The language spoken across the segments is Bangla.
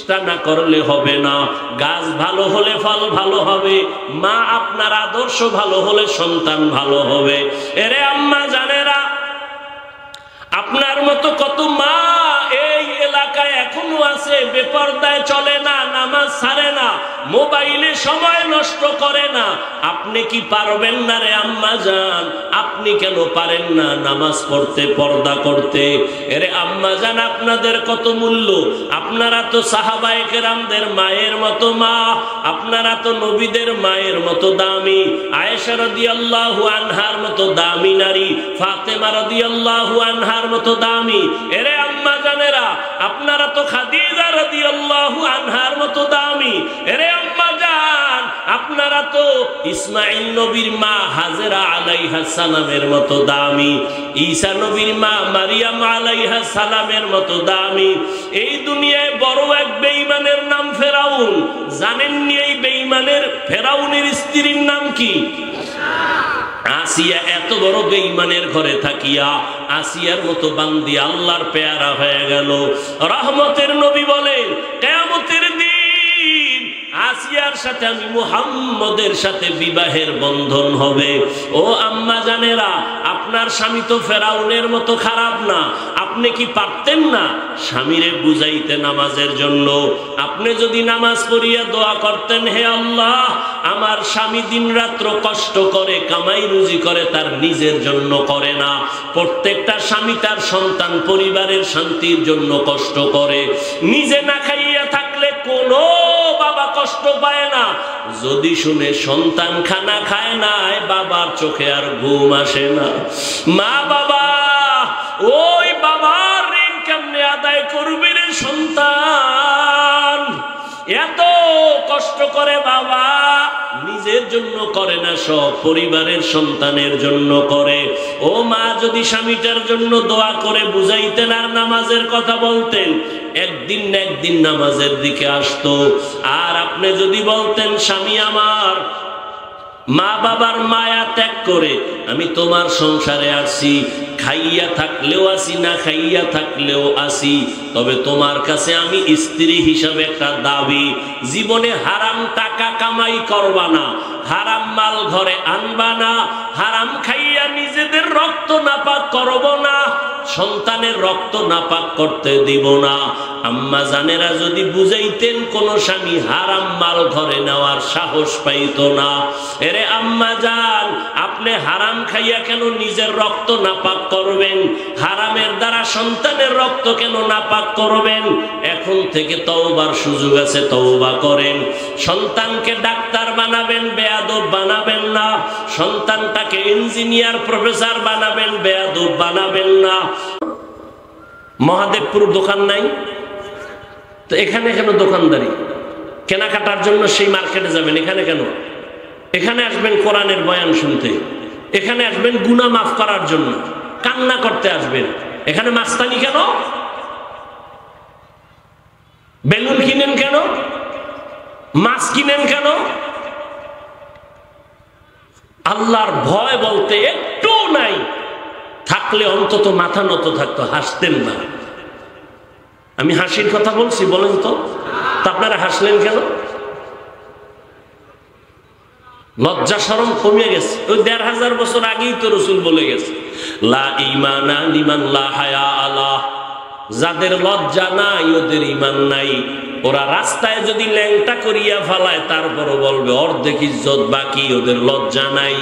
চেষ্টা না করলে হবে না। গাছ ভালো হলে ফল ভালো হবে, মা আপনার আদর্শ ভালো হলে সন্তান ভালো হবে। এরে আম্মা জানেরা, আপনার মতো কত মা এই এলাকায় এখনো আছে, বেপরদায় চলে না, নামাজ ছাড়ে না, মোবাইলে সময় নষ্ট করে না। আপনি কি পারবেন না রে আম্মা জান? আপনি কেন পারেন না নামাজ পড়তে, পর্দা করতে? এরে আম্মা জান, আপনাদের কত মূল্য। আপনারা তো সাহাবায়ে কেরামদের মায়ের মতো মা, আপনারা তো নবীদের মায়ের মতো দামি, আয়েশা রাদিয়াল্লাহু আনহার মতো দামি নারী, ফাতেমা রাদিয়াল্লাহু আনহার মতো দামি। এরে আম্মা জানেরা, আপনারা তো খাদিজা রাদিয়াল্লাহু আনহার মতো দামি। এরে আম্মা জান, আপনারা তো ইসমাঈল নবীর মা হাজেরা আলাইহাস সালামের মতো দামি, ঈসা নবীর মা মারিয়াম আলাইহাস সালামের মতো দামি। এই দুনিয়ায় বড় এক বেঈমানের নাম ফেরাউন। জানেননি এই বেঈমানের ফেরাউনের স্ত্রীর নাম কি? আসিয়া। এত বড় বেঈমানের ঘরে থাকিয়া আসিয়ার মতো বান্দি আল্লাহর পেয়ারা হয়ে গেল। রহমতের নবী বলেন, কিয়ামতের দিন আসিয়ার সাথে আমি মুহাম্মদের সাথে বিবাহের বন্ধন হবে। ও আম্মা জানেরা, আপনার স্বামী তো ফেরাউনের মতো খারাপ না। আপনি কি পারতেন না স্বামীরে বুঝাইতে নামাজের জন্য? আপনি যদি নামাজ পড়িয়া দোয়া করতেন, হে আল্লাহ, আমার স্বামী দিন রাত্র কষ্ট করে কামাই রুজি করে, তার নিজের জন্য করে না। প্রত্যেকটা স্বামী তার সন্তান পরিবারের শান্তির জন্য কষ্ট করে। নিজে না খাইয়া থাকলে কোনো বাবা কষ্ট পায় না। যদি শুনে সন্তান খানা খায় না, বাবার চোখে আর ঘুম আসে না। মা বাবা, ওই বাবার ঋণ কেমনে আদায় করবি রে সন্তান? এত কষ্ট করে বাবা, নিজের জন্য করে না, সব পরিবারের সন্তানের জন্য করে। ও মা, যদি স্বামীটার জন্য দোয়া করে বুঝাইতেন আর নামাজের কথা বলতেন, একদিন না একদিন নামাজের দিকে আসতো। আর আপনি যদি বলতেন, স্বামী আমার, মা বাবার মায়া ত্যাগ করে আমি তোমার সংসারে আসি, খাইয়া থাকলেও আসি, না খাইয়া থাকলেও আসি, তবে তোমার কাছে আমি স্ত্রী হিসাবে একটা দাবি, জীবনে হারাম টাকা কামাই করবা না, হারাম মাল ঘরে আনবা না, হারাম খাইয়া নিজেদের রক্ত নাপাক করব না, সন্তানের রক্ত নাপাক করতে দিব না। আম্মা জানেরা যদি বুঝাইতেন, কোন স্বামী হারাম মাল ঘরে নেওয়ার সাহস পাইত না। এরে আম্মা জান, আপনি হারাম খাইয়া কেন নিজের রক্ত নাপাক করবেন? হারামের দ্বারা সন্তানের রক্ত কেন নাপাক করবেন? এখন থেকে তওবার সুযোগ আছে, তওবা করেন। সন্তানকে ডাক্তার বানাবেন, বেয়াদব বানাবেন না। সন্তানটাকে ইঞ্জিনিয়ার প্রফেসর বানাবেন, বেয়াদব বানাবেন না। মহাদেবপুর দোকান নাই তো এখানে কেন দোকানদারি? কেনাকাটার জন্য সেই মার্কেটে যাবেন, এখানে কেন? এখানে আসবেন কোরআনের বয়ান শুনতে, এখানে আসবেন গুনাহ মাফ করার জন্য, কান্না করতে আসবেন। এখানে মাস্তানি কেন? বেলুন কিনেন কেন? মাছ কিনেন কেন? আল্লাহর ভয় বলতে একটু নাই। থাকলে অন্তত মাথা নত থাকতো, হাসতেন না। আমি হাসির কথা বলছি, বলেন তো আপনারা হাসলেন কেন? লজ্জা শরম কমে গেছে। ওই ১৫০০ বছর আগেই তো রাসূল বলে গেছে, লা ঈমানা লিমান লা হায়া আলা। যাদের লজ্জা নাই ওদের ঈমান নাই। ওরা রাস্তায় যদি ল্যাংটা করিয়া ফেলায়, তারপরও বলবে অর্ধেক ইজ্জত বাকি, ওদের লজ্জা নাই।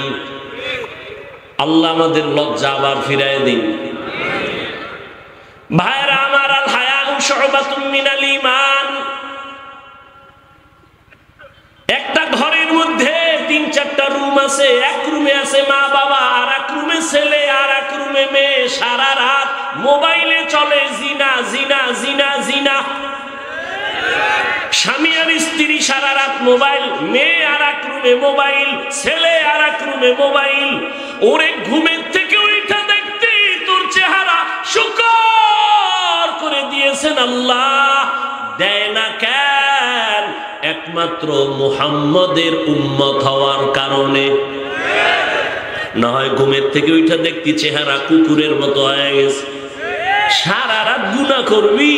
আল্লাহ আমাদের লজ্জা আবার ফিরায় দিন। ভাইরা আমার, আল হায়াউ শুবাতুম মিনাল ঈমান। একটা ঘরের মধ্যে ৩-৪টা রুম আছে। এক রুমে আছে মা বাবা, আর এক রুমে ছেলে, আর এক রুমে মেয়ে। সারা রাত মোবাইলে চলে জিনা জিনা জিনা জিনা। স্বামী আর স্ত্রী সারা রাত মোবাইল, মেয়ে আর এক রুমে মোবাইল, ছেলে আর এক রুমে মোবাইল। ওরে ঘুমের থেকে উঠা দেখতে তোর চেহারা শুকর করে দিয়েছেন আল্লাহ। দেয় না কেন? একমাত্র মুহাম্মদের উম্মত হওয়ার কারণে। না হয় ঘুমের থেকে উঠা দেখতি চেহারা কুকুরের মতো হয়ে গেছে। সারা রাত গুনাহ করবি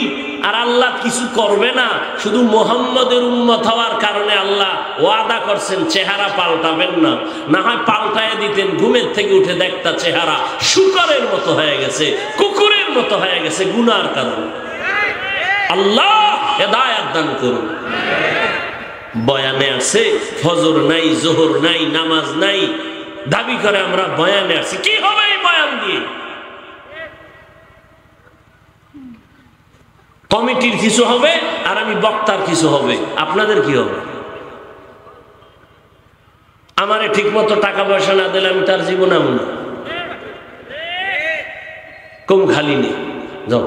আর আল্লাহ কিছু করবে না, শুধু মুহাম্মদের উম্মত হওয়ার কারণে আল্লাহ ওয়াদা করছেন চেহারা পাল্টাবেন না। না হয় পাল্টায় দিতেন, ঘুমের থেকে উঠে দেখতা চেহারা শুকরের মতো হয়ে গেছে, কুকুরের মতো হয়ে গেছে গুনার কারণে। আল্লাহ হেদায়েত দান করুন। বয়ানে আছে ফজর নাই, জোহর নাই, নামাজ নাই, দাবি করে আমরা বয়ানে আছি। কি হবে এই বয়ান দিয়ে? কমিটির কিছু হবে আর আমি বক্তার কিছু হবে, আপনাদের কি হবে? আমারে ঠিক মতো টাকা পয়সা না দিলে আমি তার জীবন আমু না, কম খালি নেই। যাও,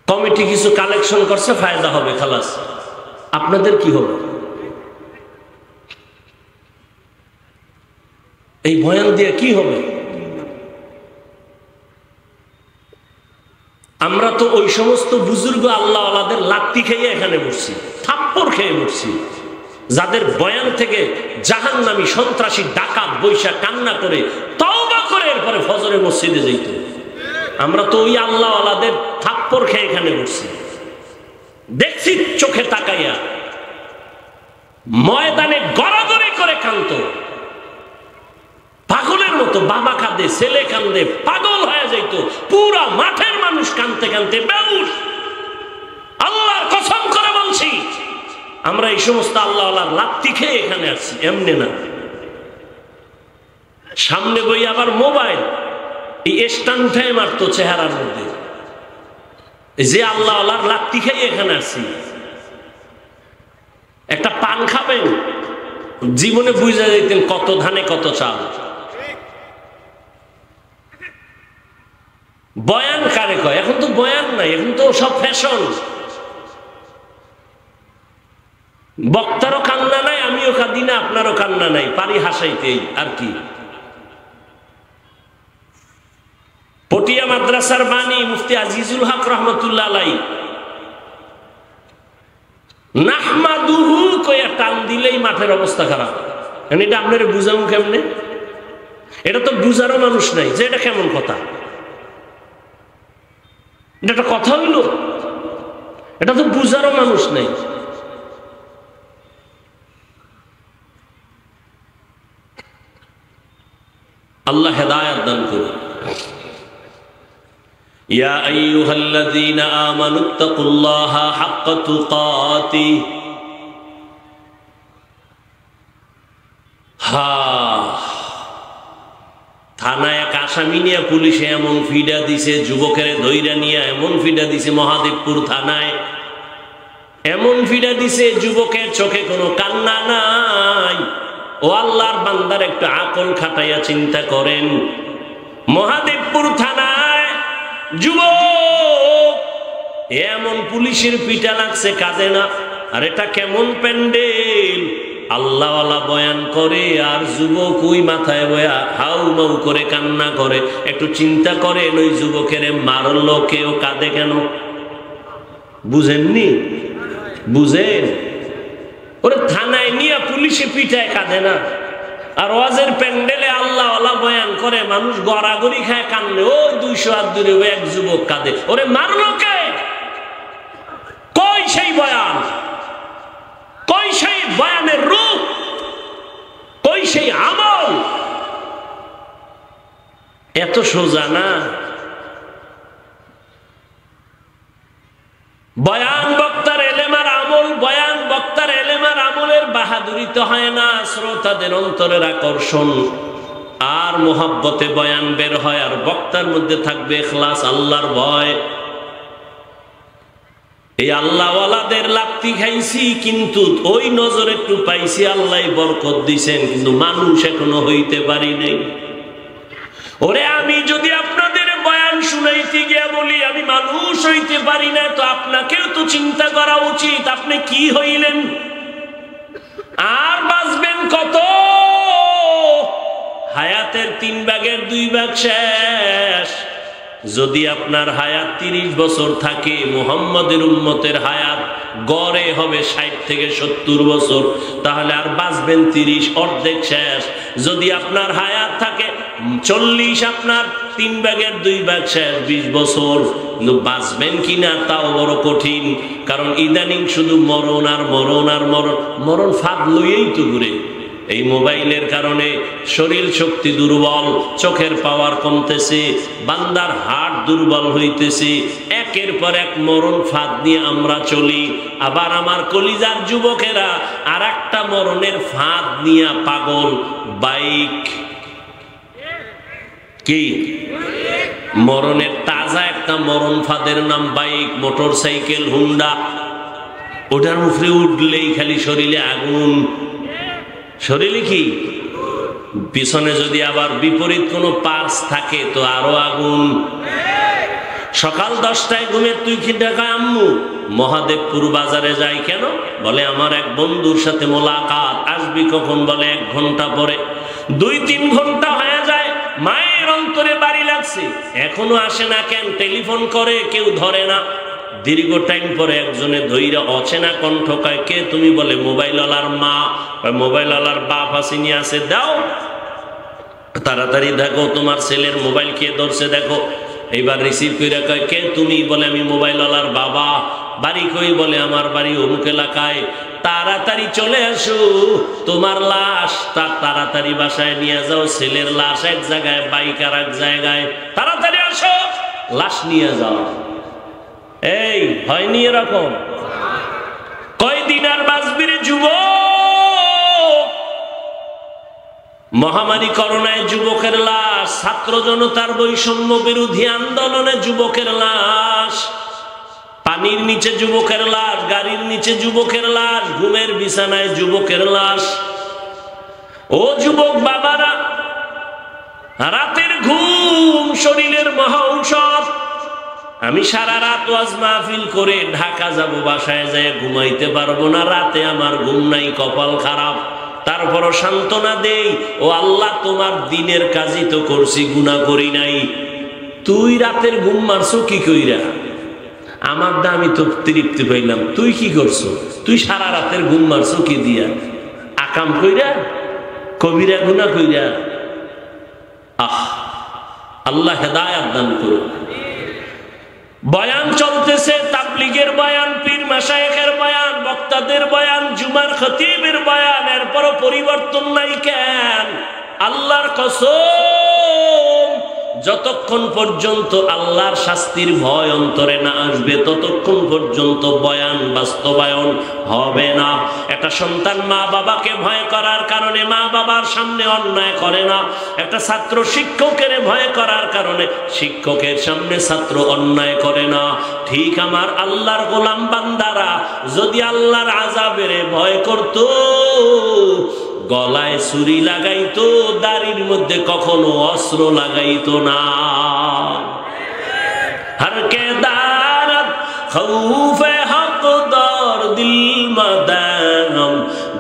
কমিটি কিছু কালেকশন করছে, ফায়দা হবে, খালাস। আপনাদের কি হবে? এই বয়ান দিয়ে কি হবে? আমরা তো ওই সমস্ত বুজুর্গ আল্লাহ আল্লাহদের লাত্তি খেয়ে এখানে বসছি, থাপ্পড় খেয়ে বসছি, যাদের বয়ান থেকে জাহান্নামী সন্ত্রাসী ডাকাত বৈশা কান্না করে তওবা করে এরপরে ফজরে মসজিদে যেত। আমরা তো ওই আল্লাহ আল্লাহদের থাপ্পড় খেয়ে এখানে বসছি, দেখছি চোখে তাকাইয়া, ময়দানে গড়াগড়ি করে কাঁদত পাগলের মতো, বাবা কাঁদে, ছেলে কাঁদে, পাগল হয়ে যাইত, পুরা মাঠের মানুষ কাঁদতে কাঁদতে বেহুশ। আল্লাহর কসম করে বলছি, আমরা এই সমস্ত আল্লাহ আল্লাহর লাত্তি খেয়ে এখানে আসছি, এমনি না। সামনে বই আবার মোবাইল, এই স্ট্যান্ড উঠায় মারতো চেহারার মধ্যে, যে আল্লাহ আল্লাহর লাত্তি খেয়ে এখানে আসছি। একটা পান খাবেন, জীবনে বুঝা যাইতেন কত ধানে কত চাল। বয়ান কারে কয়? এখন তো বয়ান নাই, এখন তো সব ফ্যাশন। বক্তারও কান্না নাই, আমিও কাঁদি না, আপনারও কান্না নাই, পারি হাসাইতেই আর কি। পটিয়া মাদ্রাসার বাণী মুফতি আজিজুল হক রহমতুল্লাহ আলাইহি নাহমাদুহু কইয়া টান দিলেই মাঠের অবস্থা খারাপ। এটা আপনার বুঝাবো কেমনে? এটা তো বুঝারও মানুষ নাই যে এটা কেমন কথা, এটা একটা কথা হইল? এটা তো বুঝারও মানুষ নেই। আল্লাহ হেদায়েত দান করুন। ইয়া আইয়ুহাল্লাযীনা আমানুত্তাকুল্লাহা হাক্কা তুকাতিহি। থানায় এক আসামি নিয়ে পুলিশে এমন ফিডা দিছে, যুবকের ধইরা নিয়ে এমন ফিডা দিছে মহাদেবপুর থানায়, এমন ফিডা দিছে যুবকের চোখে কোনো কান্না নাই। ও আল্লাহর বান্দার একটু আকল খাটাইয়া চিন্তা করেন, মহাদেবপুর থানায় যুবক এমন পুলিশের পিটা লাগছে, কাঁদে না। আর এটা কেমন প্যান্ডেল, আল্লাহওয়ালা বয়ান করে আর যুবক ওই মাথায় বয়া হাউ মাউ করে কান্না করে। একটু চিন্তা করেন, ওই যুবকের মারলো কেউ, কাঁদে কেন? বুঝেননি? বুঝেন? ওরে থানায় নিয়ে পুলিশে পিঠায় কাঁদে না, আর ওয়াজের প্যান্ডেলে আল্লাহওয়ালা বয়ান করে মানুষ গড়াগড়ি খায় কান্দে, ওই 200 হাত দূরে এক যুবক কাঁদে। ওরে মারলো কে? কই সেই বয়ান? কই সেই বয়ানের রূপ? কই সেই আমল? এত সোজা না। বয়ান বক্তার এলেম আর আমল, বয়ান বক্তার এলেম আর আমলের বাহাদুরিতে হয় না, শ্রোতাদের অন্তরের আকর্ষণ আর মোহাব্বতে বয়ান বের হয়। আর বক্তার মধ্যে থাকবে ইখলাস, আল্লাহর ভয়। এই আল্লাহওয়ালাদের লাত্তি খাইছি, কিন্তু ওই নজর একটু পাইছি, আল্লাহ বরকত দিছেন, কিন্তু মানুষ এখনো হইতে পারি নাই। ওরে আমি যদি আপনাদের বয়ান শুনাইতে গিয়া বলি আমি মানুষ হইতে পারি না, তো আপনাকেও তো চিন্তা করা উচিত, আপনি কি হইলেন আর বাঁচবেন কত? হায়াতের 3 ভাগের 2 ভাগ শেষ। যদি আপনার হায়াত 30 বছর থাকে, মুহাম্মদের উম্মতের হায়াত গড়ে হবে 60 থেকে 70 বছর, তাহলে আর বাঁচবেন 30, অর্ধেক শেষ। যদি আপনার হায়াত থাকে 40 আপনার 3 ভাগের 2 ভাগ শেষ, 20 বছর। কিন্তু বাঁচবেন কিনা তাও বড় কঠিন, কারণ ইদানিং শুধু মরণ আর মরণ আর মরণ, মরণ ফাঁদ লইয়েই তো ঘুরে। এই মোবাইলের কারণে শরীর শক্তি দুর্বল, চোখের পাওয়ার কমতেছে, বান্দার হার্ট দুর্বল হইতেছে, একের পর এক মরণ ফাঁদ নিয়ে আমরা চলি। আবার আমার কলিজার যুবকেরা আর একটা মরণের ফাঁদ নিয়ে পাগল, বাইক। কি মরণের তাজা একটা মরণ ফাঁদের নাম বাইক, মোটর সাইকেল, হুন্ডা। ওটার উপরে উঠলেই খালি শরীরে আগুন। শরীরে কি পিছনে যদি আবার বিপরীত কোনো পার্স থাকে তো আরো আগুন। সকাল 10টায় ঘুমে তুই কি দেখায় আম্মু মহাদেবপুর বাজারে যাই কেন? বলে আমার এক বন্ধুর সাথে মোলাকাত, আসবি কখন? বলে 1 ঘন্টা পরে। 2-3 ঘন্টা হয়ে যায়, মায়ের অন্তরে বাড়ি লাগছে, এখনো আসে না কেন? টেলিফোন করে, কেউ ধরে না। দীর্ঘ টাইম পরে একজনে ধৈর্য অচেনা কণ্ঠ কয়, কে তুমি? বলে মোবাইলওয়ালার মা। মোবাইলওয়ালার বাপ আসেনি, আছে, দাও তাড়াতাড়ি, দেখো তোমার ছেলের মোবাইল কে ধরছে দেখো। এইবার রিসিভ করে কয়, কে তুমি? বলে আমি মোবাইলওয়ালার বাবা। বাড়ি কই? বলে আমার বাড়ি অমুক এলাকায়। তাড়াতাড়ি চলে আসো, তোমার লাশ তাড়াতাড়ি বাসায় নিয়ে যাও, ছেলের লাশ এক জায়গায়, বাইক আর এক জায়গায়, তাড়াতাড়ি আসো, লাশ নিয়ে যাও। এই হয়নি এরকম? কয়দিন আর বাঁচবি রে যুবক? মহামারী করোনায় যুবকের লাশ, ছাত্র জনতার বৈষম্য বিরোধী আন্দোলনে যুবকের লাশ, পানির নিচে যুবকের লাশ, গাড়ির নিচে যুবকের লাশ, ঘুমের বিছানায় যুবকের লাশ। ও যুবক বাবারা, রাতের ঘুম শরীরের মহা ঔষধ। আমি সারা রাত ওয়াজ মাহফিল করে ঢাকা যাব, বাসায় যায় ঘুমাইতে পারবো না, রাতে আমার ঘুম নাই, কপাল খারাপ। তারপরও সান্ত্বনা দেই, ও আল্লাহ তোমার দিনের কাজই তো করছি, গুনাহ করি নাই। তুই রাতের ঘুম মারছো কি কইরা? আমার দা আমি তো তৃপ্তি পাইলাম, তুই কি করছো? তুই সারা রাতের ঘুম মারছো কি দিয়া? আকাম কইরা, কবিরা গুনাহ কইরা। আল্লাহ হেদায়েত দান করুন। বয়ান চলতেছে, তাবলীগের বয়ান, পীর মাশায়েখের বয়ান, বক্তাদের বয়ান, জুমার খতিবের বয়ান, এরপরও পরিবর্তন নাই কেন? আল্লাহর কসম, যতক্ষণ পর্যন্ত আল্লাহর শাস্তির ভয় অন্তরে না আসবে ততক্ষণ পর্যন্ত বয়ান বাস্তবায়ন হবে না। একটা সন্তান মা বাবাকে ভয় করার কারণে মা বাবার সামনে অন্যায় করে না। একটা ছাত্র শিক্ষকের ভয় করার কারণে শিক্ষকের সামনে ছাত্র অন্যায় করে না। ঠিক আমার আল্লাহর গোলাম বান্দারা যদি আল্লাহর আযাবের ভয় করত, গলায় ছুরি লাগাইতো, দাড়ির মধ্যে কখনো অস্ত্র লাগাইতো না। হর কে দারত খৌফে হক দর দিল মদাম,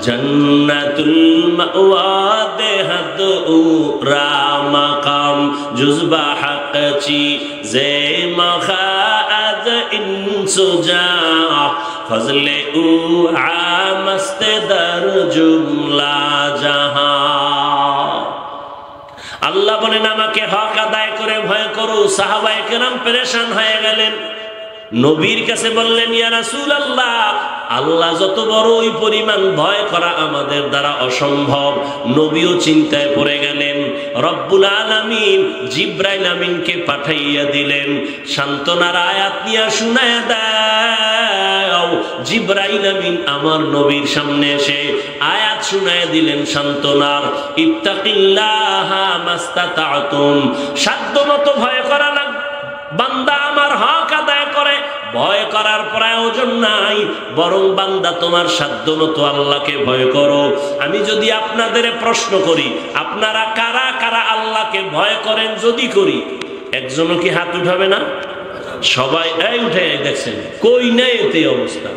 জন্নতুল মাওয়া দেহত উরা মাকাম, জুজবা হক চি জে মখাদ ইনসুজা, ফজলে উ আমস্তে দর জুমলা জাহান। আল্লাহ বলেন আমাকে হক আদায় করে ভয় করো। সাহাবায়ে কেরাম পেরেশান হয়ে গেলেন, নবীর কাছে বললেন, ইয়া রাসূলুল্লাহ, আল্লাহ যত বড় ওই পরিমাণ ভয় করা আমাদের দ্বারা অসম্ভব। নবীও চিন্তায় পড়ে গেলেন। রব্বুল আলামিন জিবরাইল আমিনকে পাঠাইয়া দিলেন, সান্ত্বনার আয়াত নিয়ে শুনায়া দাও। জিবরাইল আমিন আমার নবীর সামনে এসে আয়াত শুনায়া দিলেন সান্ত্বনার, ইত্তাকিল্লাহা মাস্তাতাতুম, সাধ্যমতো ভয় করা লাগবে। বান্দা আমার হক আদায় করে, ভয় করার প্রয়োজন নাই, বরং বান্দা তোমার সাধ্যমতো আল্লাহকে ভয় করো। আমি যদি আপনাদের প্রশ্ন করি, আপনারা কারা কারা আল্লাহকে ভয় করেন? যদি করি, একজনও কি হাত উঠাবে না? সবাই এই উঠে দেখছেন, কই নাই এতে অবস্থা।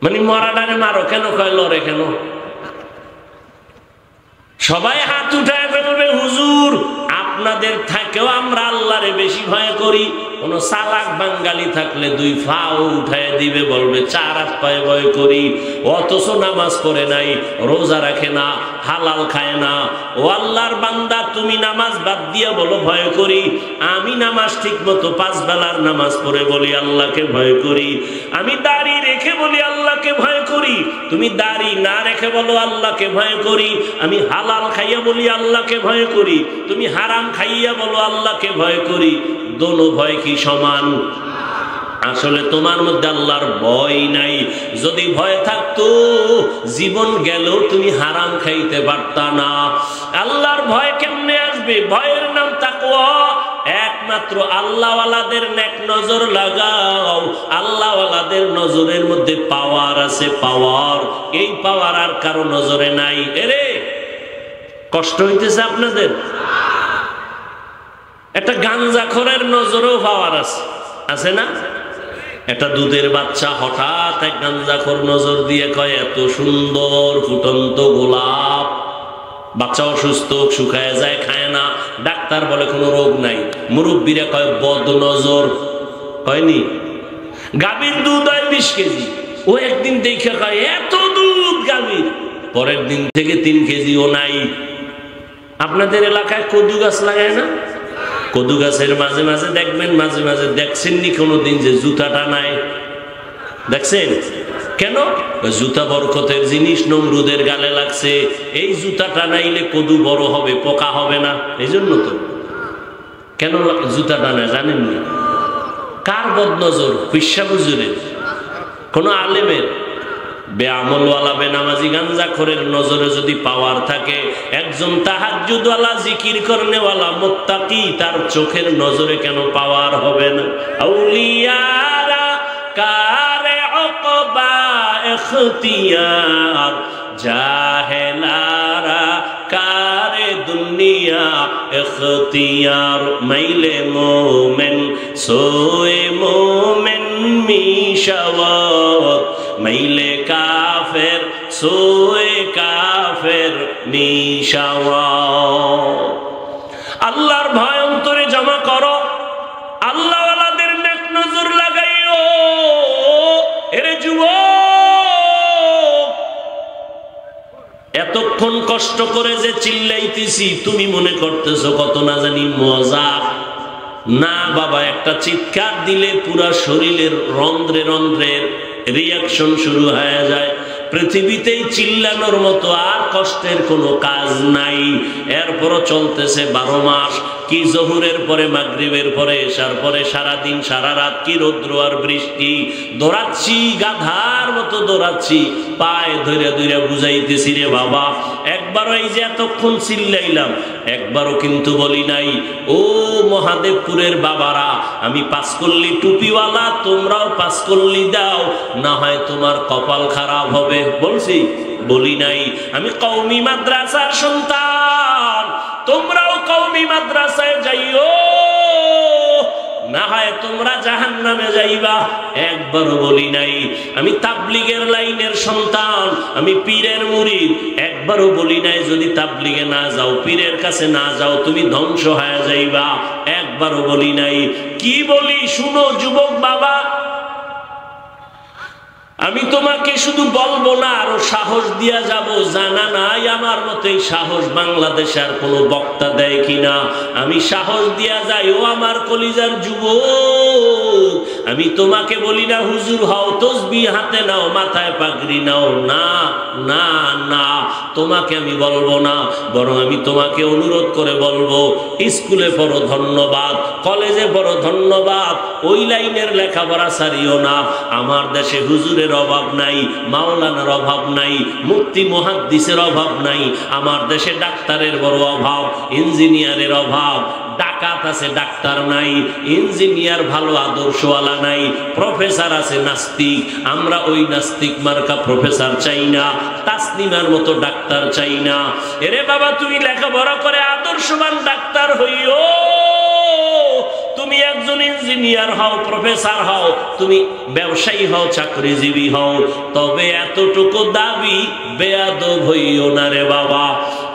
মানে মরাডারে মারো কেন, কয় লড়ে কেন? সবাই হাত উঠায় ফেলবে। হুজুর, আপনাদের থেকেও আমরা আল্লাহরে বেশি ভয় করি। কোন চালাক বাঙালি থাকলে 2 পাও উঠায় দিবে, বলবে 4 হাত পায়ে ভয় করি, অথচ নামাজ পড়ে নাই, রোজা রাখে না, হালাল খায় না। ও আল্লাহর বান্দা, তুমি নামাজ বাদ দিয়া বলো ভয় করি। আমি নামাজ ঠিক মতো 5 বেলার নামাজ পড়ে বলি আল্লাহকে ভয় করি। আমি দাড়ি রেখে বলি আল্লাহকে ভয় করি। তুমি দাড়ি না রেখে বলো আল্লাহকে ভয় করি। আমি হালাল খাইয়া বলি আল্লাহকে ভয় করি। তুমি হারাম খাইয়া বলো আল্লাহকে ভয় করি। দোনো ভয় কি সমান? আসলে তোমার মধ্যে আল্লাহর ভয় নাই। যদি ভয় থাকতো জীবন গেলেও তুমি হারাম খাইতে পারতা না। আল্লাহর ভয় কেমনে আসবে? ভয়ের নাম তাকওয়া। একমাত্র আল্লাহওয়ালাদের নেক নজর লাগাও। আল্লাহওয়ালাদের নজরের মধ্যে পাওয়ার আছে, পাওয়ার। এই পাওয়ার আর কারো নজরে নাই। এরে কষ্ট হইতেছে আপনাদের? একটা গাঞ্জাখোরের নজরেও পাওয়ার আছে, আছে না? একটা দুধের বাচ্চা হঠাৎ এক গাঞ্জাখোর নজর দিয়ে কয় এত সুন্দর ফুটন্ত গোলাপ। বাচ্চা অসুস্থ, শুকায় যায়, খায় না। ডাক্তার বলে কোনো রোগ নাই। মুরব্বীরা কয় বদ নজর। কয়নি? গাভীর দুধ হয় 20 কেজি, ও একদিন দেখে কয় এত দুধ গাভীর, পরের দিন থেকে 3 কেজিও নাই। আপনাদের এলাকায় কদু গাছ লাগায় না? কদু গাছের মাঝে মাঝে দেখবেন, মাঝে মাঝে দেখছেননি কোনোদিন যে জুতা টানায়? দেখছেন? কেন? জুতা বরকতের জিনিস, নমরুদের গালে লাগছে। এই জুতা টানাইলে কদু বড় হবে, পোকা হবে না, এই জন্য তো। কেন জুতা টানায় জানেননি? কার বদনজর? পিসা হুজুরের, কোন আলেমের? বেআমলওয়ালা বেনামাজি গাঞ্জাখোরের নজরে যদি পাওয়ার থাকে, একজন তাহাজ্জুদওয়ালা জিকির করনেওয়ালা মুত্তাকি তার চোখের নজরে কেন পাওয়ার হবে না? আউলিয়ারা কারে উকবা ইখতিয়ার, জাহেলারা কারে দুনিয়া ইখতিয়ার। মাইলে মোমেন সোয়ে মোমেন মিশাওয়াত, মাইলে কাফের সোয়ে কাফের মিশাওয়াত। আল্লাহর ভয় অন্তরে জমা করো, আল্লাহওয়ালাদের নেক নজর লাগাইও। এরে যুবক, এতক্ষণ কষ্ট করে যে চিল্লাইতেছি, তুমি মনে করতেছো কত না জানি মজা। না বাবা, একটা চিৎকার দিলে পুরা শরীরের রন্ধ্রে রন্ধ্রের রিয়াকশন শুরু হয়ে যায়। পৃথিবীতেই চিল্লানোর মতো আর কষ্টের কোনো কাজ নাই। এরপরও চলতেছে 12 মাস। কি জোহরের পরে, মাগরিবের পরে, এশার পরে, সারাদিন সারা রাত, কি রৌদ্র আর বৃষ্টি। দৌড়াচ্ছি, গাধার মতো দৌড়াচ্ছি, পায়ে ধরে ধরে বুঝাইতেছি রে বাবা। একবারও এই যে এতক্ষণ চিল্লাইলাম, একবারও কিন্তু বলি নাই ও মহাদেবপুরের বাবারা, আমি 5 কল্লি টুপিওয়ালা, তোমরাও 5 কল্লি দাও, না হয় তোমার কপাল খারাপ হবে। বলছি? বলি নাই। আমি কওমি মাদ্রাসার সন্তান, তোমরাও কওমি মাদ্রাসায় যাইও, না হয় তোমরা জাহান্নামে যাইবা। একবারও বলি নাই। আমি তাবলিগের লাইনের সন্তান, আমি পীরের মুরিদ, একবারও বলি নাই যদি তাবলিগে না যাও, পীরের কাছে না যাও, তুমি ধ্বংস হয়ে যাইবা। একবারও বলি নাই। কি বলি শুনো যুবক বাবা, আমি তোমাকে শুধু বলবো না, আরো সাহস দিয়া যাব। জানা নাই আমার মতো এই সাহস বাংলাদেশে আর কোনো বক্তা দেয় কিনা। আমি সাহস দিয়া যাই। ও আমার কলিজার যুবক, আমি তোমাকে বলি না হুজুর হও, তসবিহ হাতে নাও, মাথায় পাগড়ি নাও, না না না, তোমাকে আমি বলবো না। বরং আমি তোমাকে অনুরোধ করে বলবো, স্কুলে পড়ো ধন্যবাদ, কলেজে পড়ো ধন্যবাদ, ওই লাইনের লেখাপড়া ছাড়িও না। আমার দেশে হুজুরের অভাব নাই, মাওলানার অভাব নাই, মুফতি মুহাদ্দিসের অভাব নাই। আমার দেশে ডাক্তারের বড় অভাব, ইঞ্জিনিয়ারের অভাব। ডাকাত আছে, ডাক্তার নাই। ইঞ্জিনিয়ার ভালো আদর্শওয়ালা নাই। প্রফেসর আছে নাস্তিক। আমরা ওই নাস্তিক মার্কা প্রফেসর চাই না, তাসনিমার মতো ডাক্তার চাই না। এরে বাবা, তুমি লেখাপড়া করে আদর্শবান ডাক্তার হইও। তুমি একজন ইঞ্জিনিয়ার হও, প্রফেসর হও, তুমি ব্যবসায়ী হও, চাকরিজীবী হও, তবে এতটুকু দাবি বেয়াদব হইও না রে বাবা।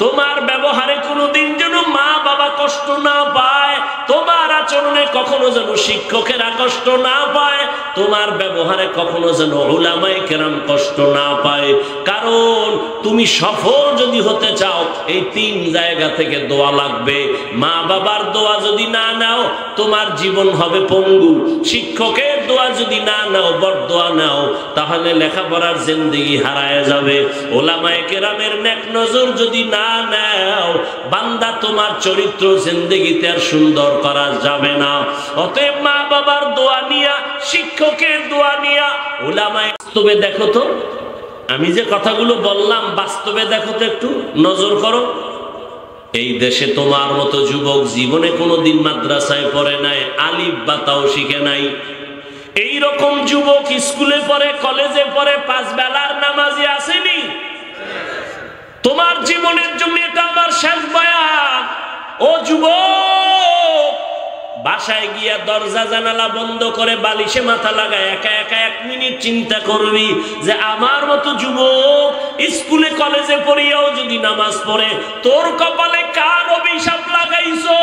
তোমার ব্যবহারে কোনোদিন যেন মা বাবা কষ্ট না পায়, তোমার আর আচরণে কখনো যেন শিক্ষকেরা কষ্ট না পায়, তোমার ব্যবহারে কখনো যেন উলামায়ে কেরাম কষ্ট না পায়। কারণ তুমি সফল যদি হতে চাও এই 3 জায়গা থেকে দোয়া লাগবে। মা বাবার দোয়া যদি না নাও তোমার জীবন হবে পঙ্গু। শিক্ষকের দোয়া যদি না নাও, বরদোয়া নাও, তাহলে লেখাপড়ার জিন্দেগি হারায় যাবে। উলামায়ে কেরামের নেক নজর যদি না নাও, বান্দা তোমার চরিত্র জিন্দেগিতে আর সুন্দর করা যাবে না। অতএব মা বাবার দোয়া নিয়া, শিক্ষকের দোয়া নিয়া, উলামায়ে বাস্তবে দেখো তো, আমি যে কথাগুলো বললাম বাস্তবে দেখো তো, একটু নজর করো। এই দেশে তোমার মতো যুবক জীবনে কোনোদিন মাদ্রাসায় পড়ে নাই, আলিফ বা তাও শিখে নাই। এই রকম যুবক স্কুলে পড়ে, কলেজে পড়ে, 5 বেলার নামাজি আসেনি। তোমার জীবনের জন্য এটা আমার শেষ বয়ান। ও যুবক, বাসায় গিয়া দরজা জানালা বন্ধ করে বালিশে মাথা লাগায় একা একা 1 মিনিট চিন্তা করবি যে আমার মতো যুবক স্কুলে কলেজে পড়িয়াও যদি নামাজ পড়ে, তোর কপালে কার অভিশাপ লাগাইছো,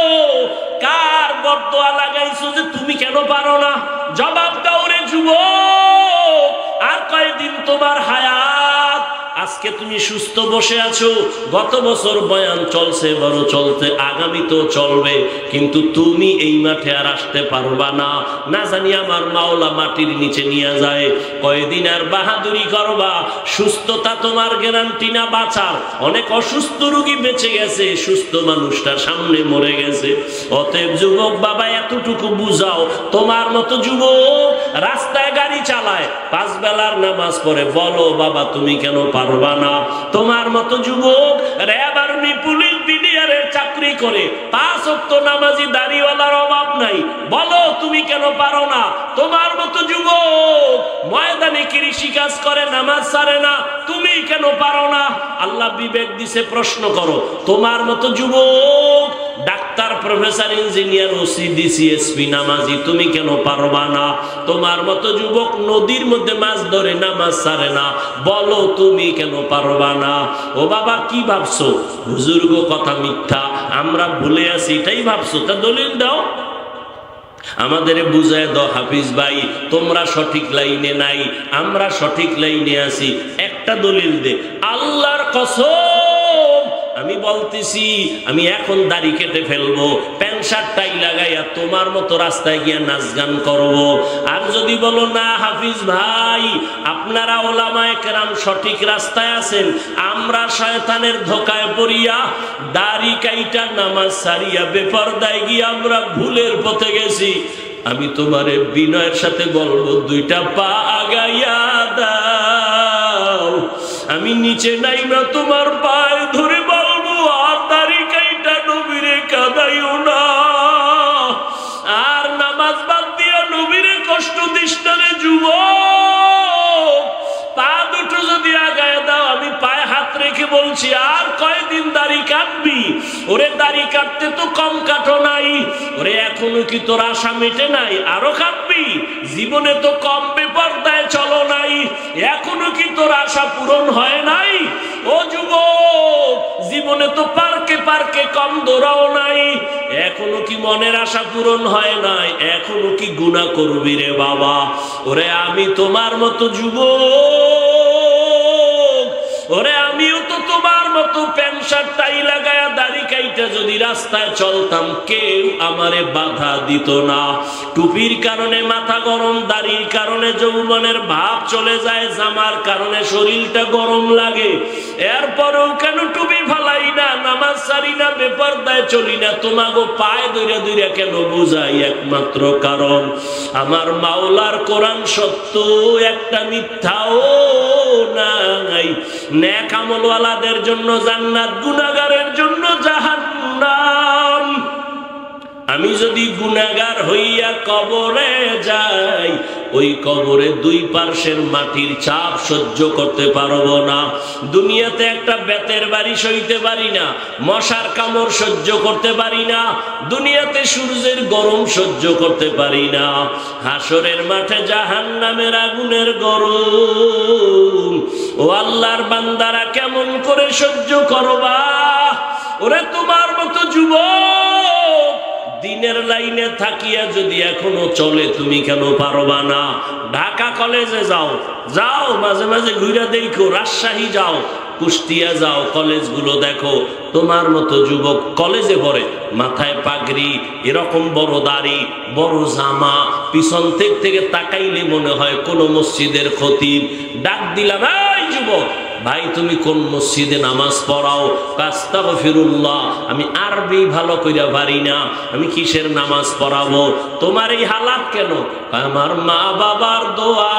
কার বরদোয়া লাগাইছো যে তুমি কেন পারো না? জবাব দাও রে যুবক। আর কয়দিন তোমার হায়াত? আজকে তুমি সুস্থ বসে আছো, গত বছর বয়ান চলছে, বড় চলতে, আগামী তো চলবে, কিন্তু তুমি এই মাঠে আর আসতে পারবা না। না জানি আমার মাওলা মাটির নিচে নিয়ে যায় কয়দিন আর বাহাদুরি করবা। সুস্থতা তোমার গ্যারান্টি না বাঁচার। অনেক অসুস্থ রোগী বেঁচে গেছে, সুস্থ মানুষটা সামনে মরে গেছে। অতএব যুবক বাবা, এতটুকু বুঝাও, তোমার মতো যুবক রাস্তায় গাড়ি চালায়, 5 বেলার নামাজ পড়ে, বলো বাবা তুমি কেন পারবা না? তোমার মতো যুবক র‍্যাব, আর্মি, পুলিশ, বিডিআরের চাকরি করে, 5 ওয়াক্ত নামাজি দাড়িওয়ালার অভাব নাই, বলো তুমি কেন পারো না? তোমার মতো যুবক ময়দানে কৃষি কাজ করে, নামাজ ছাড়ে না, তুমি কেন পারো না? আল্লাহ বিবেক দিছে, প্রশ্ন করো। তোমার মতো যুবক doctor, professor, engineer, OC, DC, SP নামাজি, তুমি কেন পারবা না? তোমার মতো যুবক নদীর মধ্যে মাছ ধরে, নামাজ ছাড়ে না, বলো তুমি কেন পারবা না? ও বাবা, কি ভাবছো? হুজুর্গ কথা মিথ্যা, আমরা ভুলে আছি এটাই ভাবছো? তা দলিল দাও, আমাদের বুঝায় দাও। হাফিজ ভাই, তোমরা সঠিক লাইনে নাই, আমরা সঠিক লাইনে আছি, একটা দলিল দে। আল্লাহর কসম আমি বলতেছি, আমি এখন দাড়ি কেটে ফেলবো, প্যান্ট শার্ট টাই লাগাইয়া তোমার মতো রাস্তায় গিয়া নাচ গান করবো। আর যদি বলো না হাফিজ ভাই, আপনারা ওলামায়ে কেরাম সঠিক রাস্তায় আছেন, আমরা শয়তানের ধোকায় পড়িয়া দাড়ি কাইটা নামাজ সারিয়া বেপরদায় গিয়া আমরা ভুলের পথে গেছি, আমি তোমারে বিনয়ের সাথে বলবো, 2টা পা আগাইয়া দাও। আমি নিচে নাই না, তোমার পায়ে ধরে বলবো, আর দাড়ি কাইটা নবীরে কাঁদাইও না, আর নামাজ বাদ দিয়া নবীরে কষ্ট দিস না রে যুবক। পা দুটো যদি আগায় দাও, আমি পায়ে হাত রেখে বলছি, আর কয়দিন দাড়ি কাটবি? ওরে দাড়ি কাটতে তো কম কাটো নাই, ওরে এখনো কি তোর আশা মেটে নাই? আরো কাটবি? জীবনে তো কম বেপরদায় চলো নাই, এখনো কি তোর আশা পূরণ হয় নাই? ও যুবক, জীবনে তো পার্কে পার্কে কম দৌড়াও নাই, এখনো কি মনের আশা পূরণ হয় নাই? এখনো কি গুনাহ করবি রে বাবা? ওরে আমি তোমার মতো যুবক, ওরে আমিও তো তোমার মতো প্যান্ট শার্ট টাই লাগায়া দাড়ি কাইটা যদি রাস্তায় চলতাম, কেউ আমারে বাধা দিত না। টুপির কারণে মাথা গরম, দাড়ির কারণে যৌবনের ভাব চলে যায়, জামার কারণে শরীরটা গরম লাগে, এরপরেও কেন টুপি ফালাই না, নামাজ সারি না, বেপরদায় চলি না? তোমাগো পায়ে দইরা দইরা কেন বুঝাই? একমাত্র কারণ আমার মাওলার কোরআন সত্য, একটা মিথ্যাও নাই। নেক আমলওয়ালাদের জন্য জান্নাত, গুনাহগারের জন্য জাহান্নাম। আমি যদি গুনাহগার হইয়া কবরে যাই, ওই কবরে 2 পার্শ্বের মাটির চাপ সহ্য করতে পারবো না। দুনিয়াতে একটা বেতের বাড়ি সইতে পারি না, মশার কামড় সহ্য করতে পারি না, দুনিয়াতে সূর্যের গরম সহ্য করতে পারি না, হাসরের মাঠে জাহান্নামের আগুনের গরম ও আল্লাহর বান্দারা কেমন করে সহ্য করবা? ওরে তোমার মতো যুবক দিনের লাইনে থাকিয়া যদি এখনো চলে, তুমি কেন পারবা না? ঢাকা কলেজে যাও, যাও মাঝে মাঝে ঘুরে দেখো, রাজশাহী যাও, কুষ্টিয়া যাও, কলেজগুলো দেখো, তোমার মতো যুবক কলেজে পড়ে, মাথায় পাগড়ি, এরকম বড় দাড়ি, বড় জামা, পিছন থেকে তাকাইলে মনে হয় কোন মসজিদের খতিব। ডাক দিলাম, এই যুবক ভাই, তুমি কোন মসজিদে নামাজ পড়াও? আস্তাগফিরুল্লাহ, আমি আরবি ভালো কইরা পারি না, আমি কিসের নামাজ পড়াবো? তোমার এই হালাত কেন? আমার মা বাবার দোয়া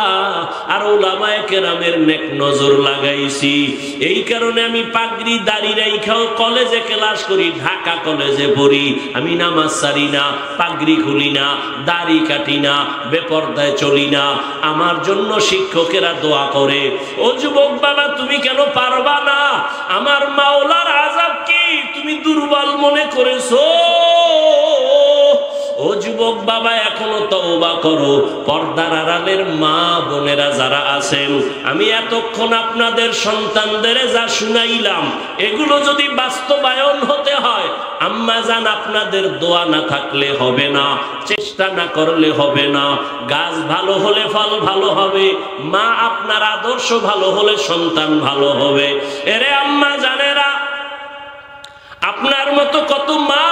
আর উলামায়ে কেরামের নেক নজর লাগাইছি, এই কারণে আমি পাগড়ি দাড়ি রাইখাও কলেজে ক্লাস করি, ঢাকা কলেজে পড়ি। আমি নামাজ ছাড়ি না, পাগড়ি খুলি না, দাড়ি কাটি না, বেপরদায় চলি না। আমার জন্য শিক্ষকেরা দোয়া করে। ও যুবক বাবা, তুমি কেন পারবা না? আমার মাওলার আযাব কি তুমি দুর্বল মনে করেছো? ও যুবক বাবা, এখনো তওবা করো। পর্দার আড়ালের মা বোনেরা যারা আছেন, আমি এতক্ষণ আপনাদের সন্তানদের যা শুনাইলাম, এগুলো যদি বাস্তবায়ন হতে হয়, আম্মা জান আপনাদের দোয়া না থাকলে হবে না, চেষ্টা না করলে হবে না। গাছ ভালো হলে ফল ভালো হবে, মা আপনার আদর্শ ভালো হলে সন্তান ভালো হবে। এরে আম্মা জানেরা, আপনার মতো কত মা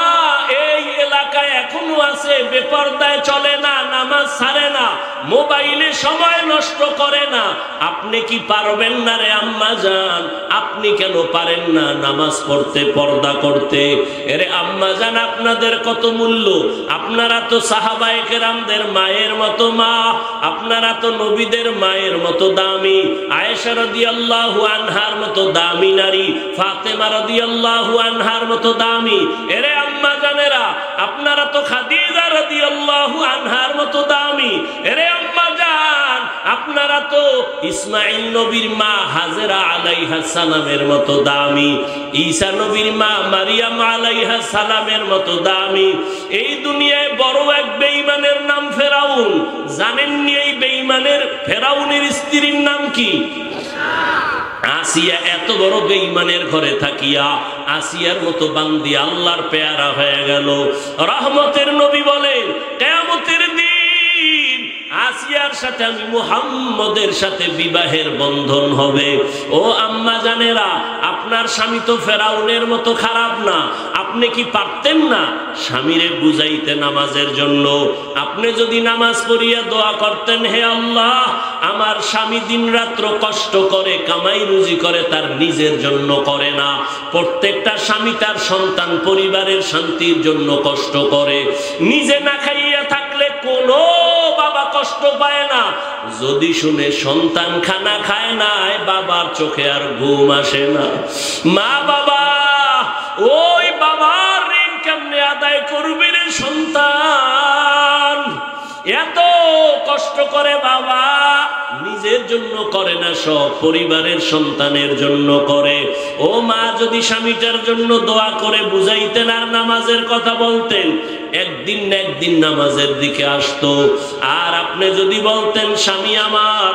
এই এলাকায় এখনো আছে, বেপরদায় চলে না, নামাজ ছাড়ে না, মোবাইলে সময় নষ্ট করে না। আপনি কি পারবেন না রে আম্মা জান? আপনি কেন পারেন না নামাজ পড়তে, পর্দা করতে? এরে আম্মা জান, আপনাদের কত মূল্য। আপনারা তো সাহাবায়ে কেরামদের মায়ের মতো মা, আপনারা তো নবীদের মায়ের মতো দামি, আয়েশা রাদিয়াল্লাহু আনহার মতো দামি নারী, ফাতেমা রাদিয়াল্লাহু আনহার মতো দামি। এরে আম্মা জানেরা, আপনারা তো খাদিজা রাদিয়াল্লাহু আনহার মতো দামি। এরে আম্মা জান, আপনারা তো ইসমাঈল নবীর মা হাজেরা আলাইহা সালামের মতো দামি, ঈসা নবীর মা মারিয়াম আলাইহা সালামের মতো দামি। এই দুনিয়ায় বড় এক বেঈমানের নাম ফেরাউন। জানেননি এই বেঈমানের ফেরাউনের স্ত্রীর নাম কি? আসিয়া। এত বড় বেঈমানের ঘরে থাকিয়া আসিয়ার মতো বান্দি আল্লাহর পেয়ারা হয়ে গেল। রহমতের নবী বলেন, কিয়ামতের দিন আসিয়ার সাথে আমি মুহাম্মদের সাথে বিবাহের বন্ধন হবে। ও আম্মা জানেরা, আপনার স্বামী তো ফেরাউনের মতো খারাপ না। আপনি কি পারতেন না স্বামীরে বুঝাইতে নামাজের জন্য? আপনি যদি নামাজ পড়িয়া দোয়া করতেন, হে আল্লাহ, আমার স্বামী দিন রাত্র কষ্ট করে কামাই রুজি করে, তার নিজের জন্য করে না। প্রত্যেকটা স্বামী তার সন্তান পরিবারের শান্তির জন্য কষ্ট করে। নিজে না খাইয়া থাকলে কোনো বাবা কষ্ট পায় না। যদি শুনে সন্তান খানা খায় না, বাবার চোখে আর ঘুম আসে না। মা বাবা, ওই বাবার ঋণ কেমনে আদায় করবি রে সন্তান? এত কষ্ট করে বাবা, নিজের জন্য করে না, সব পরিবারের সন্তানের জন্য করে। ও মা, যদি স্বামীটার জন্য দোয়া করে বুঝাইতেন আর নামাজের কথা বলতেন, একদিন না একদিন নামাজের দিকে আসতো। আর আপনি যদি বলতেন, স্বামী আমার,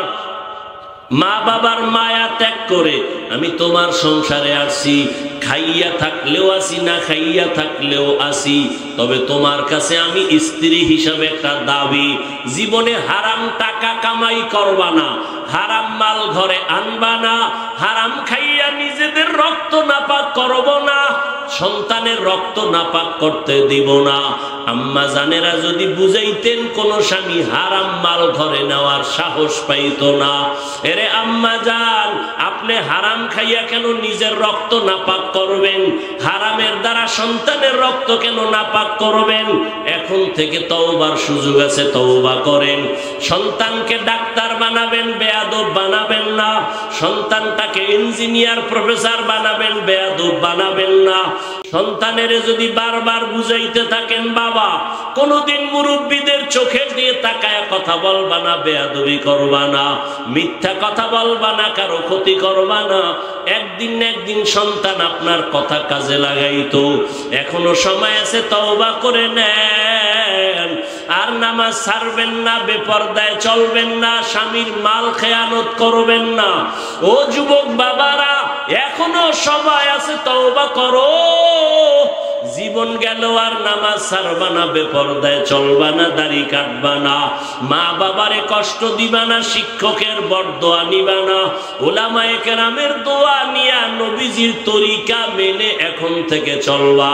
মা বাবার মায়া ত্যাগ করে আমি তোমার সংসারে আসি, খাইয়া থাকলেও আসি, না খাইয়া থাকলেও আসি, তবে তোমার কাছে আমি স্ত্রী হিসাবে একটা দাবি, জীবনে হারাম টাকা কামাই করবা না, হারাম মাল ঘরে আনবা না, হারাম খাইয়া নিজেদের রক্ত নাপাক করব না, সন্তানের রক্ত নাপাক করতে দিব না। আম্মা জানেরা যদি বুঝাইতেন, কোন স্বামী হারাম মাল ঘরে নেওয়ার সাহস পাইত না। এরে আম্মা জান, আপনি হারাম খাইয়া কেন নিজের রক্ত নাপাক করবেন? হারামের দ্বারা সন্তানের রক্ত কেন নাপাক করবেন? এখন থেকে তওবার সুযোগ আছে, তওবা করেন। সন্তানকে ডাক্তার বানাবেন, বেয়াদব বানাবেন না। সন্তানটাকে ইঞ্জিনিয়ার প্রফেসর বানাবেন, বেয়াদব বানাবেন না। সন্তানের যদি বারবার বুঝাইতে থাকেন, বাবা কোনদিন মুরব্বীদের চোখের দিয়ে তাকায় কথা বলবা না, বেয়াদবি করবা না, মিথ্যা কথা বলবা না, কারো ক্ষতি করবা না, একদিন না একদিন সন্তান আপনার কথা কাজে লাগাইতো। এখনো সময় আছে, তওবা করে নেন। আর নামাজ ছাড়বেন না, বেপরদায় চলবেন না, স্বামীর মাল খেয়ানত করবেন না। ও যুবক বাবারা, এখনো সময় আছে, তওবা করো। জীবন গেল আর নামাজ ছাড়বা না, বেপরদায় চলবা না, দাড়ি কাটবা না, মা বাবারে কষ্ট দিবা না, শিক্ষকের বরদোয়া নিবা না, উলামায়ে কেরামের দোয়া নিয়া নবীজির তরিকা মেনে এখন থেকে চলবা।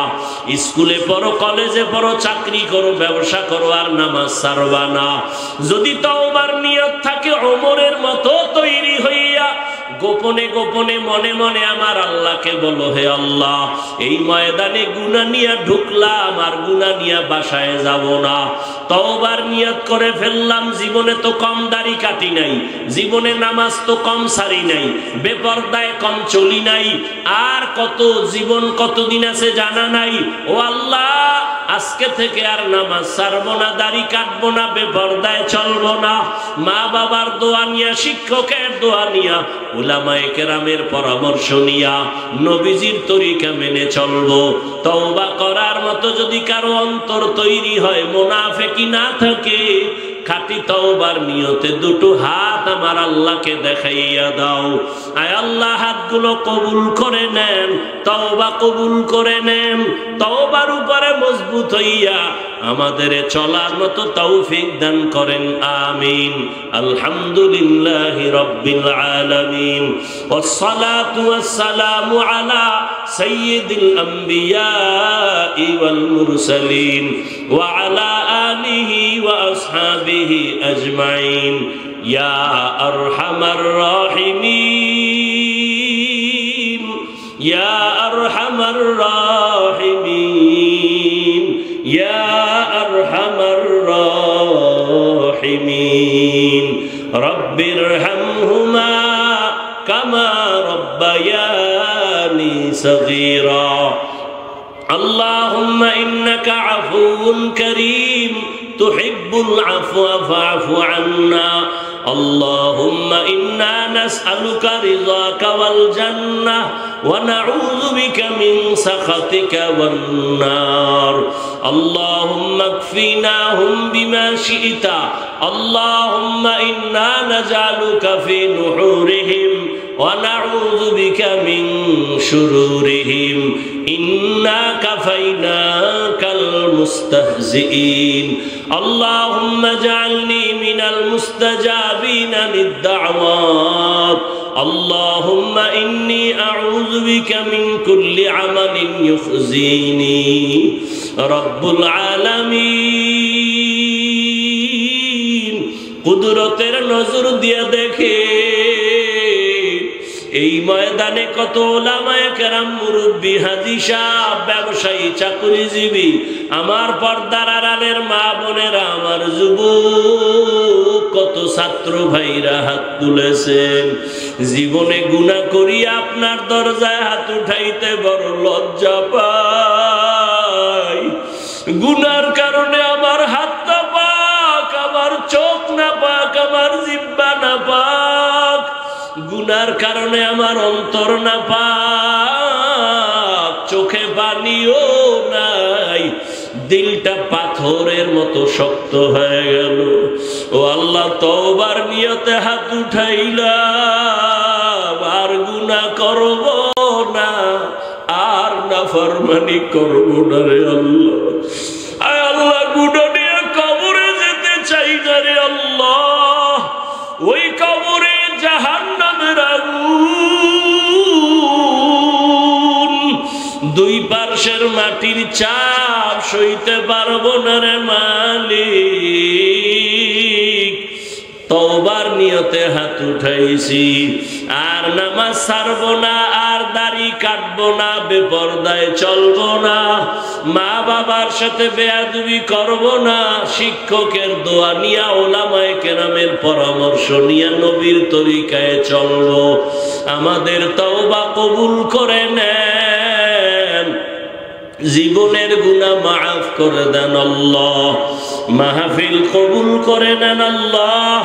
স্কুলে পড়ো, কলেজে পড়ো, চাকরি করো, ব্যবসা করো, আর নামাজ ছাড়বা না। যদি তওবার নিয়ত থাকে ওমরের মতো তৈরি হইয়া গোপনে গোপনে মনে মনে আমার আল্লাহকে বলো, হে আল্লাহ, এই ময়দানে গুনাহ নিয়ে ঢুকলাম, আর গুনাহ নিয়ে বাসায় যাব না। তওবার নিয়ত করে ফেললাম, জীবনে তো কম দাড়ি কাটি নাই, জীবনে নামাজ তো কম সারি নাই, বেপরদায় কম চলি নাই, আর কত জীবন কতদিন আছে জানা নাই। ও আল্লাহ, আজকে থেকে আর নামাজ ছাড়বো না, দাড়ি কাটবো না, বেপরদায় চলবো না। মা বাবার দোয়া নিয়া, শিক্ষকের দোয়া নিয়া, উলামায়ে কেরামের পরামর্শ নিয়া নবীজির তরিকা মেনে চলবো। তওবা করার মতো যদি কারো অন্তর তৈরি হয়, মুনাফিকি না থাকে, খাঁটি তওবার নিয়তে দুটো হাত আমার আল্লাহকে দেখাইয়া দাও। আয় আল্লাহ, হাতগুলো কবুল করে নেন, তওবা কবুল করে নেন, তওবার উপরে মজবুত হইয়া আমাদের চলার মতো তৌফিক দান করেন, আমিন। আলহামদুলিল্লাহি রাব্বিল আলামিন, ওয়াসসালাতু ওয়াসসালামু আলা সাইয়্যিদিল আম্বিয়া ওয়াল মুরসালিন ওয়া আলা আলিহি ওয়া আসহাবিহি আজমাইন, ইয়া আরহামার রাহিমিন, ইয়া আরহামার রাহিমিন, ইয়া আরহামার রাহিমিন। রব্বিরহামহুমা কামা রব্বায়ানি সগীরা। আল্লাহুম্মা ইন্নাকা আফুউন কারীম তুহিব্বুল আফওয়া ফা'ফু আন্না। اللهم إنا نسألك رضاك والجنة ونعوذ بك من سخطك والنار. اللهم اكفناهم بما شئت. اللهم إنا نجعلك في نحورهم ونعوذ بك من شرورهم. إنا كفيناك المستهزئين. اللهم اجعلني من المستجابين للدعوات. اللهم إني أعوذ بك من كل عمل يخزيني. رب العالمين কুদরতের নজর দিয়ে দেখে এই ময়দানে কত ওলামায়ে কেরাম, মুরব্বী, হাজী সাহেব, ব্যবসায়ী, চাকরিজীবী, আমার পর্দার আড়ালের মা বোনেরা, আমার যুবক, কত ছাত্র ভাইরা হাত তুলেছেন। জীবনে গুনাহ করি আপনার দরজায় হাত উঠাইতে বড় লজ্জা পাই। গুনার কারণে আমার হাত না পাক, আমার চোখ না পাক, আমার জিহ্বা না পাক, গুনার কারণে আমার অন্তর না পাক, চোখে পানিও নাই, দিলটা পাথরের মতো শক্ত হয়ে গেল। ও আল্লাহ, তওবার নিয়তে হাত উঠাইলাম, আর গুনাহ করব না, আর নাফরমানি করব না রে আল্লাহ। আয় আল্লাহ, গুনাহ নিয়ে কবরে যেতে চাই না রে আল্লাহ। ওই কবরে জাহান্নামের আগুন, দুই পার্শ্বের মাটির চাপ সইতে পারবো না রে মালিক। তওবার নিয়তে হাত উঠাইছি, আর নামাজ ছাড়বো না, আর দাড়ি কাটবো না, বেপরদায় চলবো না, মা বাবার সাথে বেয়াদবি করবো না, শিক্ষকের দোয়া নিয়া, ওলামায়ে কেরামের পরামর্শ নিয়া নবীর তরিকায় চলবো। আমাদের তওবা কবুল করে নেন, জীবনের গুনাহ মাফ করে দেন আল্লাহ, মাহফিল কবুল করে নেন আল্লাহ,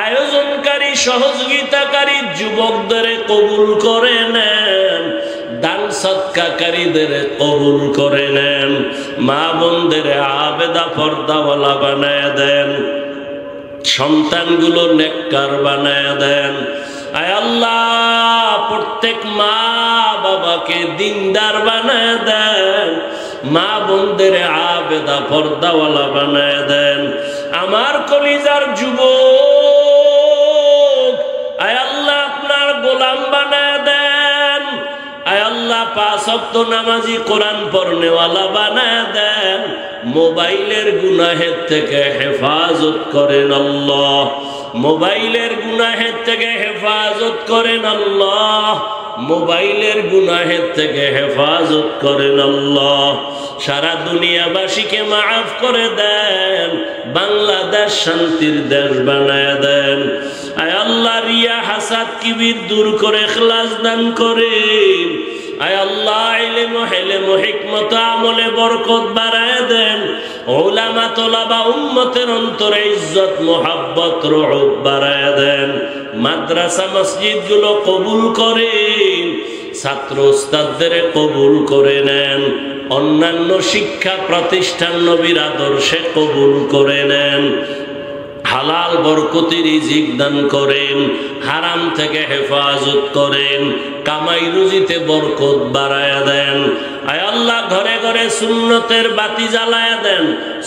আয়োজনকারী, সহযোগিতাকারী যুবকদের কবুল করে নেন, দান সদকাকারীদের কবুল করে নেন, মা বোনদের আবেদা পর্দাওয়ালা বানায় দেন, সন্তানগুলো নেককার বানায় দেন। আয় আল্লাহ, প্রত্যেক মা বাবাকে দিনদার বানায় দেন। মা বোনদের আবেদা পর্দাওয়ালা বানায় দেন। আমার কলিজার যুবক, আয় আল্লাহ আপনার গোলাম বানায় দেন। আয় আল্লাহ পাঁচ ওয়াক্ত নামাজি কোরআন পড়নেওয়ালা বানায় দেন। মোবাইলের গুনাহের থেকে হেফাজত করেন আল্লাহ, মোবাইলের গুনাহের থেকে হেফাজত করেন আল্লাহ, মোবাইলের গুনাহের থেকে হেফাজত করেন আল্লাহ। সারা দুনিয়াবাসীকে মাফ করে দেন, বাংলাদেশ শান্তির দেশ বানায় দেন। আয় আল্লাহ রিয়া হাসাদ কিবির দূর করে ইখলাস দান করেন। আয় আল্লাহ ইলম হিলম হিকমত আমলে বরকত বাড়ায় দেন। উলামা তোলাবা উম্মতের অন্তরে ইজ্জত মোহাব্বত রহব বাড়ায় দেন। মাদ্রাসা মসজিদ গুলো কবুল করেন, ছাত্র উস্তাদদের কবুল করে নেন। অন্যান্য শিক্ষা প্রতিষ্ঠান নবীর আদর্শে কবুল করে নেন। হালাল বরকতি রিজিক দান করেন, হারাম থেকে হেফাজত করেন, কামাই রুজিতে বরকত বাড়ায়া দেন। আয় আল্লাহ ঘরে ঘরে সুন্নতের বাতি জ্বালায়া দেন,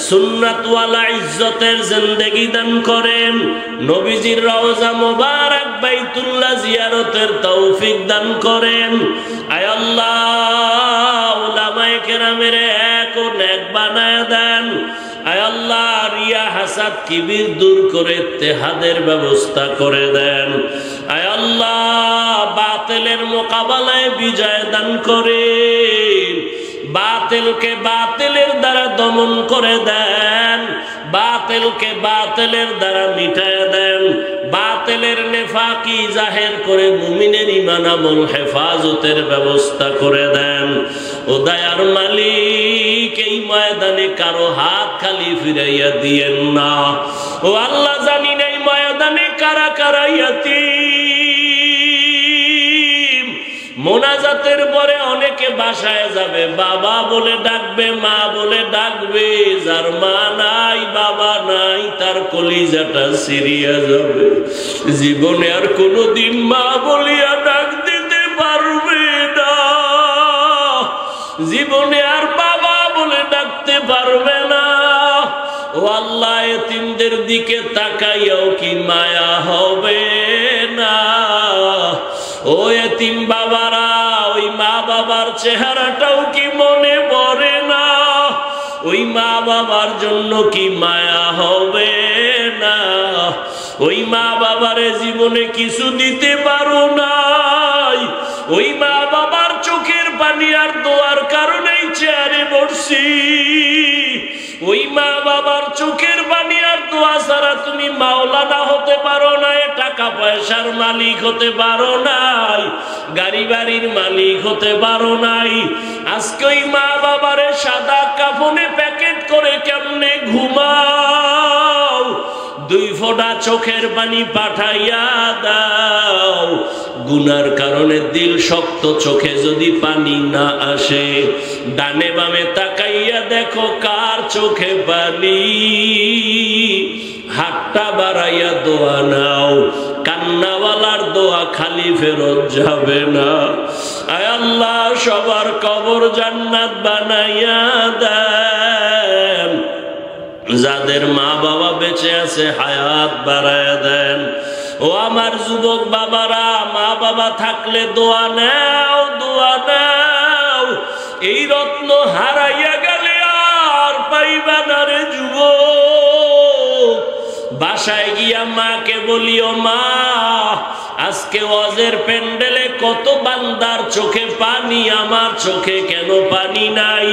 সুন্নাতওয়ালা ইজ্জতের জিন্দেগি দান করেন। নবীজির রওজা মোবারক বাইতুল্লাহ জিয়ারতের তৌফিক দান করেন। আয় আল্লাহ উলামায়ে কেরামের এক ও নেক বানায়া দেন। আয় আল্লাহ রিয়া হাসাদ কিবির দূর করে ইত্তেহাদের ব্যবস্থা করে দেন। আয় আল্লাহ বাতিলের মোকাবেলায় বিজয় দান করেন, বাতিলকে বাতিলের দ্বারা দমন করে দেন, বাতিলকে বাতিলের দ্বারা মিটায় দেন, বাতিলের নেফাকি জাহের করে মুমিনের ঈমান আমল হেফাজতের ব্যবস্থা করে দেন। ও দয়ার মালিক এই ময়দানে কারো হাত খালি ফিরাইয়া দিয়েন না। ও আল্লাহ জানি না এই ময়দানে কারা কারা ইয়াতীম। মোনাজাতের পরে অনেকে বাসায় যাবে, বাবা বলে ডাকবে, মা বলে ডাকবে। যার মা নাই বাবা নাই তার কলিজাটা সিরিয়া যাবে, জীবনে আর কোনোদিন মা বলিয়া ডাক দিতে পারবে না, জীবনে আর বাবা বলে ডাকতে পারবে না। ও আল্লাহ এতিমদের দিকে তাকাইয়াও কি মায়া হবে না? ও এতিম বাবারা, ওই মা বাবার চেহারাটাও কি মনে পড়ে না? ওই মা বাবার জন্য কি মায়া হবে না? ওই মা বাবারে জীবনে কিছু দিতে পারো নাই, ওই মা বাবার চোখের পানি আর দোয়ার কারণেই চেয়ারে বসছি। ওই মা বাবার চোখের পানি আর দোয়া ছাড়া তুমি মাওলানা হতে পারো নাই, টাকা পয়সার মালিক হতে পারো নাই, গাড়ি বাড়ির মালিক হতে পারো নাই। আজকে ওই মা বাবারে সাদা কাফনে প্যাকেট করে কেমনে ঘুমাও, দুই ফোঁটা চোখের পানি পাঠাইয়া দাও। গুনার কারণে দিল শক্ত, চোখে যদি পানি না আসে, ডানে বামে তাকাইয়া দেখো কার চোখে পানি। হাতটা বাড়াইয়া দোয়া নাও, কান্নাওয়ালার দোয়া খালি ফেরত যাবে না। আয় আল্লাহ সবার কবর জান্নাত বানাইয়া দেন, যাদের মা বাবা বেঁচে আছে হায়াত বাড়ায় দেন। ও আমার যুবক বাবারা, মা বাবা থাকলে দোয়া নাও, দোয়া নাও। এই রত্ন হারাইয়া গেলে আর পাইবা না রে যুবক। বাসায় গিয়া মাকে বলিও, মা আজকে ওয়াজের প্যান্ডেলে কত বান্দার চোখে পানি, আমার চোখে কেন পানি নাই?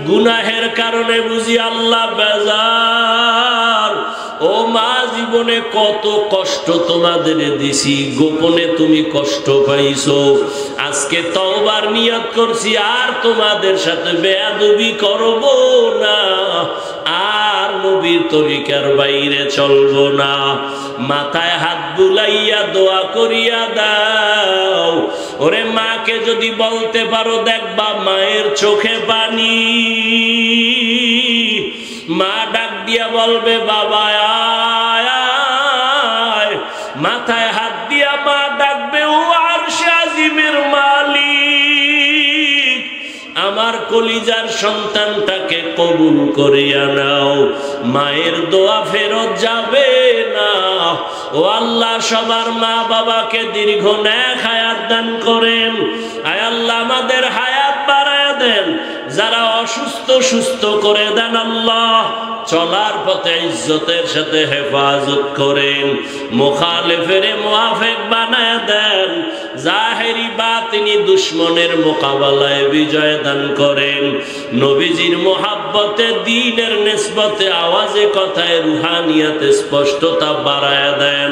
গুনাহের কারণে বুঝি আল্লাহ বেজার। ও মা জীবনে কত কষ্ট তোমাদের দিছি, গোপনে তুমি কষ্ট পাইছো। আজকে তওবার নিয়ত করছি আর তোমাদের সাথে বেয়াদবি করব না, আর নবীর তরিকার বাইরে চলবো না। মাথায় হাত বুলাইয়া দোয়া করিয়া দাও। ওরে মাকে যদি বলতে পারো, দেখবা মায়ের চোখে পানি। মা ডাক দিয়া বলবে, বাবা আয় আয়। মাথায় হাত দিয়া মা ডাকবে, ও আরশে আজিমের মালিক, আমার কলিজার সন্তানটাকে কবুল করিয়া নাও। মায়ের দোয়া ফেরত যাবে না। ও আল্লাহ, সবার মা বাবাকে দীর্ঘ নেক হায়াত দান করেন। আয় আল্লাহ, আমাদের হায়াত বাড়ায় দেন। যারা অসুস্থ সুস্থ করে দেন আল্লাহ। চলার পথে ইজ্জতের সাথে হেফাজত করেন। মুখালিফের মুআফিক বানায় দেন। জাহেরি বাতিনি দুশমনের মোকাবেলায় বিজয় দান করেন। নবীজির মোহাব্বতে, দ্বীনের নিসবতে, আওয়াজে কথায় রুহানিয়াতে স্পষ্টতা বাড়ায় দেন।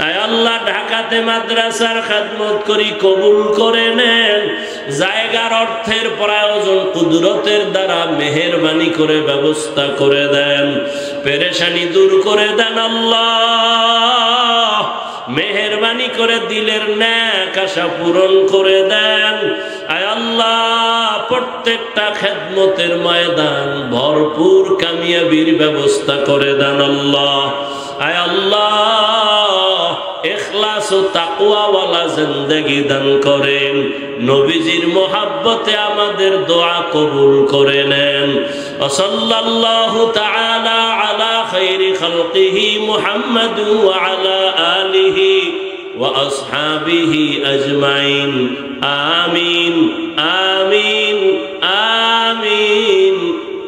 আয় আল্লাহ, ঢাকাতে মাদ্রাসার খেদমত করি, কবুল করে নেন। জায়গার অর্থের প্রয়োজন কুদরতের দ্বারা মেহেরবানি করে ব্যবস্থা করে দেন। পেরেশানি দূর করে দেন আল্লাহ। মেহেরবানি করে দিলের নেক আশা পূরণ করে দেন। আয় আল্লাহ, প্রত্যেকটা খেদমতের ময়দান ভরপুর কামিয়াবির ব্যবস্থা করে দেন আল্লাহ। আয় আল্লাহ, ইখলাস ও তাকওয়া ওয়ালা জিন্দেগি দান করেন। নবীজির মোহাব্বতে আমাদের দোয়া কবুল করে নেন। সাল্লাল্লাহু তাআলা আলা খায়রি খালকিহি মুহাম্মাদ ওয়া আলা আলিহি ওয়া আসহাবিহি আজমাইন। আমিন আমিন আমিন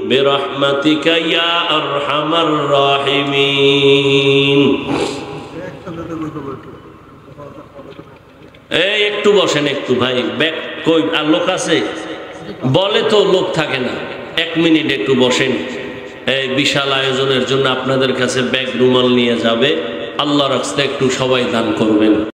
বিরহমাতিকা ইয়া আরহামার রাহিমিন। এই একটু বসেন, একটু ভাই, ব্যাগ কই? আর লোক আছে? বলে তো লোক থাকে না। 1 মিনিট একটু বসেন। এই বিশাল আয়োজনের জন্য আপনাদের কাছে ব্যাগ রুমাল নিয়ে যাবে। আল্লাহর রাস্তায় একটু সবাই দান করবেন।